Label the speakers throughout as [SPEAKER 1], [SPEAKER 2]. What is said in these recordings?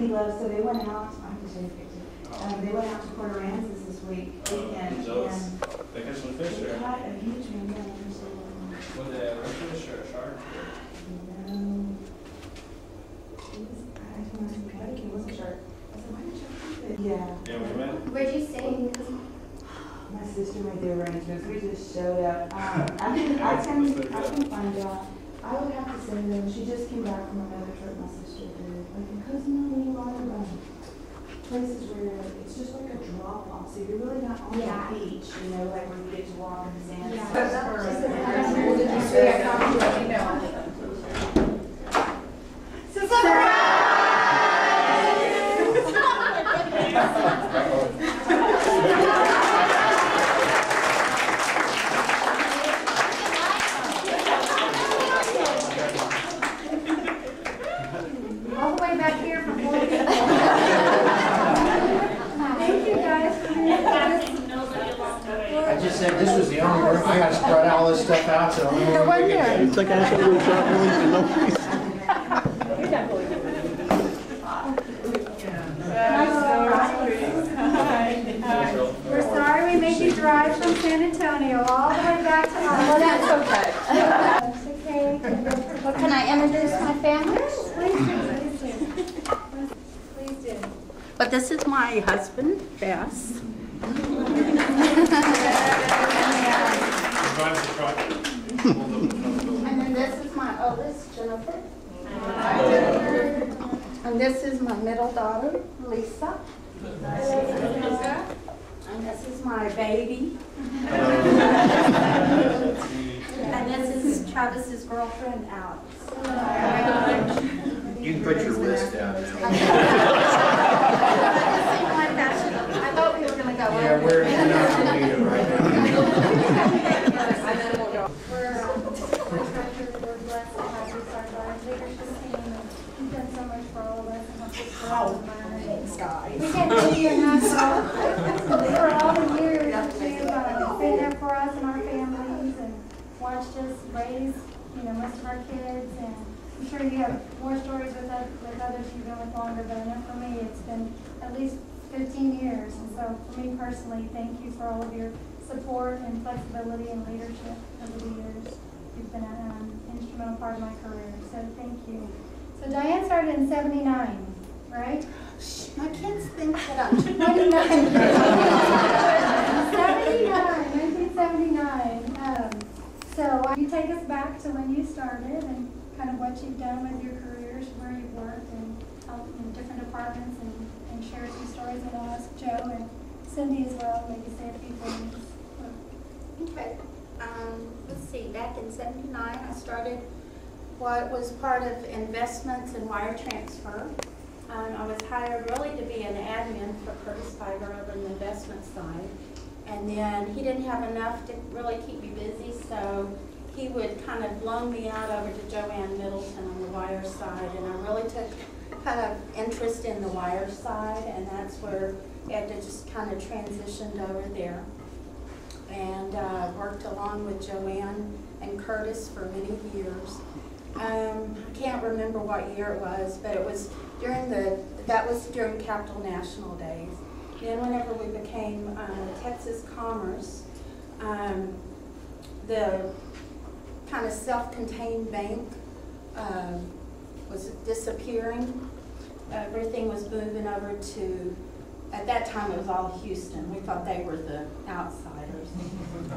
[SPEAKER 1] he loves. So they went out. I'm just showing a picture. They went out to Port Aransas this week. And
[SPEAKER 2] they catch some fish there.
[SPEAKER 1] They caught a huge one.
[SPEAKER 2] Was it a fish or a shark?
[SPEAKER 1] No. I think it was a shark. I said, why did you keep it? Yeah.
[SPEAKER 2] Yeah, what you meant?
[SPEAKER 3] Where'd you stay?
[SPEAKER 1] My sister made the arrangements. We just showed up. I can find out. I would have to say though, she just came back from another trip my sister did. Like, because there's a lot of places where it's just like a drop off. So you're really not on the beach, you know, like where you get to walk in the sand.
[SPEAKER 3] All the way back here from Florida. Thank you guys for being here.
[SPEAKER 4] I just said this was the only room. I got to spread all this stuff out so only room we can do.
[SPEAKER 5] It's like I said, we shot really for no reason.
[SPEAKER 3] We're sorry we made you drive from San Antonio all the way back to Iowa.
[SPEAKER 6] That's okay.
[SPEAKER 3] That's okay.
[SPEAKER 6] Well, can I introduce my family?
[SPEAKER 3] Please do. Please do.
[SPEAKER 6] But this is my husband, Bess. And then this is my oldest, Jennifer. And this is my middle daughter, Lisa. And this is my baby. And this is Travis's girlfriend, Alex.
[SPEAKER 4] You can put your list down now.
[SPEAKER 6] I thought we were going to go.
[SPEAKER 4] Yeah, we're not going to do it right now.
[SPEAKER 3] We're blessed to have you start our leadership team, and you've done so much for all of us and helped us grow. Thanks, guys. We can't thank you enough for all the years that you've been there for us and our families and watched us raise, most of our kids. And I'm sure you have more stories with others you've been with longer, but I know for me it's been at least 15 years. And so for me personally, thank you for all of your support and flexibility and leadership over the years. You've been an instrumental part of my career, so thank you. So Dianne started in '79, right?
[SPEAKER 6] My kids think that I'm
[SPEAKER 3] 29. 1979. So you take us back to when you started and kind of what you've done with your careers, where you've worked and in different departments, and share some stories. And I'll ask Joe and Cindy as well, maybe say a few things.
[SPEAKER 6] Okay. Let's see, back in '79, I started what was part of investments and wire transfer. I was hired really to be an admin for Curtis Fiber over in the investment side. And then he didn't have enough to really keep me busy, so he would kind of loan me out over to Joanne Middleton on the wire side. And I really took kind of interest in the wire side, and that's where it just kind of transitioned over there. And worked along with Joanne and Curtis for many years. I can't remember what year it was, but it was during that was during Capital National days. Then whenever we became Texas Commerce, the kind of self-contained bank was disappearing. Everything was moving over to, at that time it was all Houston. We thought they were the outsiders.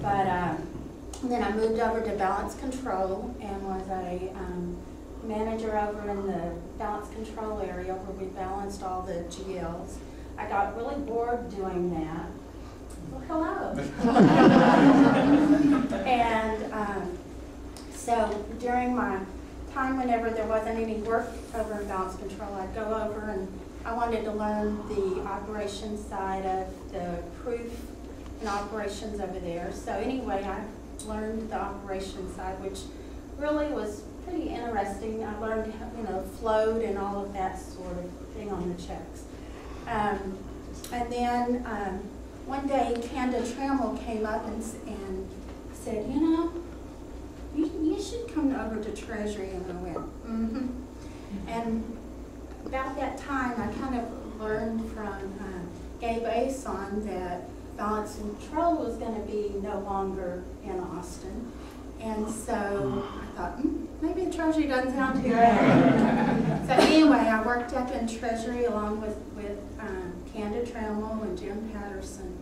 [SPEAKER 6] But then I moved over to balance control and was a manager over in the balance control area where we balanced all the GLs. I got really bored doing that. Well, hello. And so during my time whenever there wasn't any work over in balance control, I'd go over and I wanted to learn the operations side of the proof and operations over there. So anyway, I learned the operations side, which really was pretty interesting. I learned, float and all of that sort of thing on the checks. And then one day, Kanda Trammell came up and said, you should come over to Treasury. And I went, mm-hmm. And about that time, I kind of learned from Gabe Ason that Balance and Control was going to be no longer in Austin. And so I thought, maybe Treasury doesn't sound too bad. So anyway, I worked up in Treasury along with Candid Trammell and Jim Patterson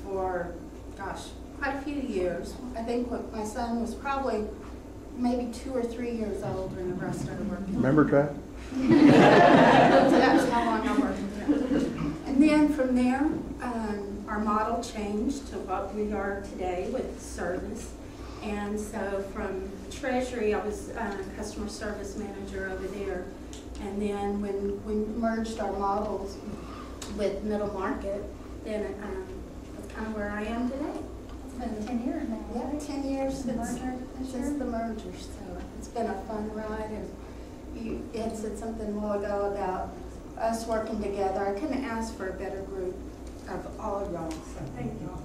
[SPEAKER 6] for, gosh, quite a few years. I think my son was probably maybe 2 or 3 years old when I started working.
[SPEAKER 5] Remember, Trav?
[SPEAKER 6] So that's how long I worked with him. And then from there, our model changed to what we are today with service. And so from Treasury, I was customer service manager over there. And then when we merged our models with middle market, then that's kind of where I am today.
[SPEAKER 3] It's been 10 years now.
[SPEAKER 6] Yeah, 10 years since the
[SPEAKER 3] merger.
[SPEAKER 6] merger. So it's been a fun ride. And you had said something a while ago about us working together. I couldn't ask for a better group of all of y'all. So thank y'all.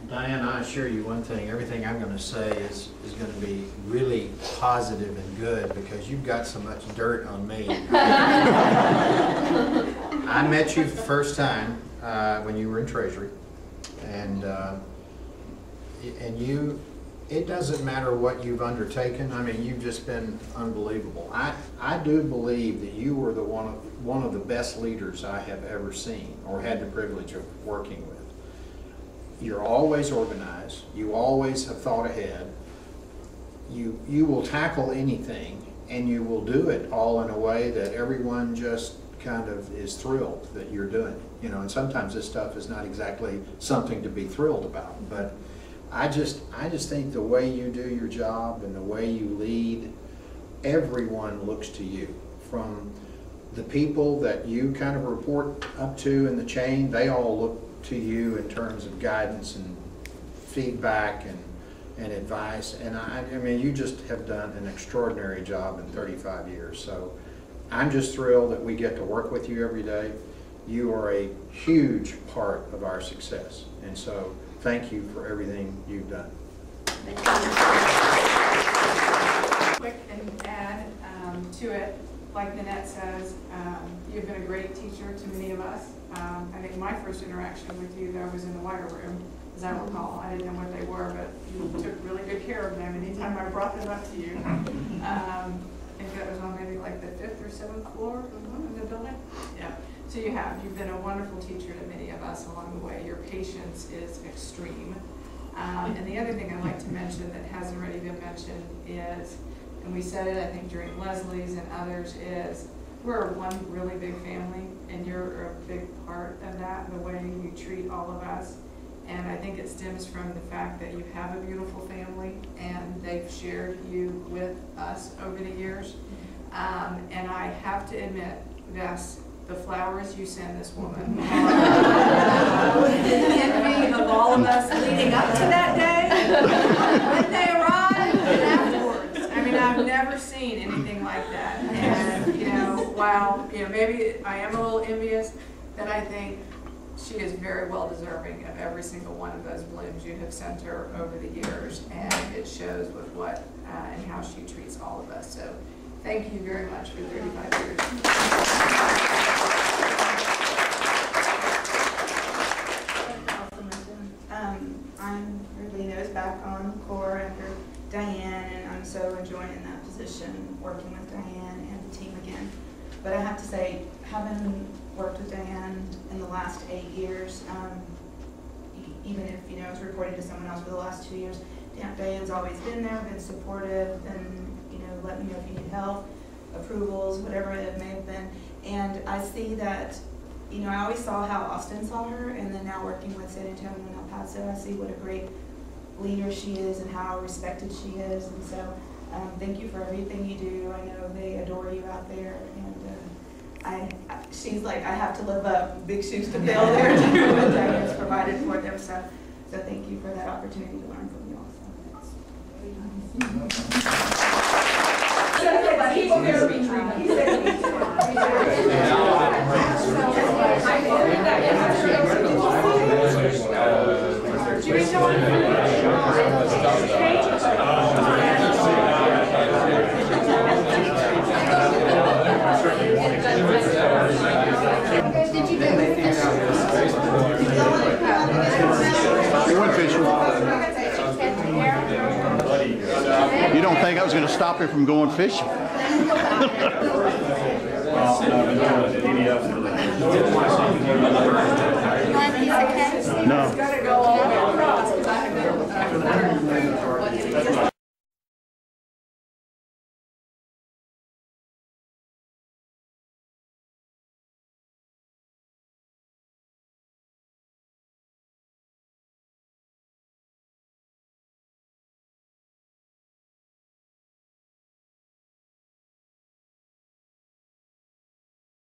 [SPEAKER 4] Diane, I assure you one thing, everything I'm going to say is going to be really positive and good because you've got so much dirt on me. I met you the first time when you were in Treasury, and you, it doesn't matter what you've undertaken. I mean, you've just been unbelievable. I do believe that you were the one of the best leaders I have ever seen or had the privilege of working with. You're always organized. You always have thought ahead. You will tackle anything, and you will do it all in a way that everyone just kind of is thrilled that you're doing it. You know, and sometimes this stuff is not exactly something to be thrilled about, but I just think the way you do your job and the way you lead, everyone looks to you. From the people that you kind of report up to in the chain, they all look to you in terms of guidance and feedback and advice. And I mean, you just have done an extraordinary job in 35 years. So I'm just thrilled that we get to work with you every day. You are a huge part of our success. And so thank you for everything you've done.
[SPEAKER 7] Quick and add to it, like Nanette says, you've been a great teacher to many of us. I think my first interaction with you, though, was in the wire room, as I recall. I didn't know what they were, but you took really good care of them anytime I brought them up to you. I think that was on maybe like the 5th or 7th floor of the building. Yeah. So you've been a wonderful teacher to many of us along the way. Your patience is extreme. And the other thing I'd like to mention that hasn't already been mentioned is, and we said it I think during Leslie's and others, is we're one really big family, and you're a big part of that, the way you treat all of us. And I think it stems from the fact that you have a beautiful family, and they've shared you with us over the years. And I have to admit, Vess, the flowers you send this woman are the envy of all of us leading up to that day, when they arrive, and afterwards. I mean, I've never seen anything like that. And, you know, while, you know, maybe I am a little envious, that I think she is very well deserving of every single one of those blooms you have sent her over the years. And it shows with what and how she treats all of us. So thank you very much for 35 years.
[SPEAKER 1] I'm everybody knows back on core after Dianne, and I'm so enjoying that position, working with Dianne and the team again. But I have to say, having worked with Dianne in the last 8 years, even if I was reporting to someone else for the last 2 years, Dianne's always been there, been supportive, and let me know if you need help, approvals, whatever it may have been. And I see that, I always saw how Austin saw her, and then now working with San Antonio and El Paso, I see what a great leader she is and how respected she is. And so thank you for everything you do. I know they adore you out there, and she's like, I have to live up, big shoes to fill there to do what Dianne's provided for them. So thank you for that opportunity to learn from you all. So that's really nice. People there be treated.
[SPEAKER 5] to stop him from going fishing.
[SPEAKER 6] You want a piece of cake?
[SPEAKER 5] No.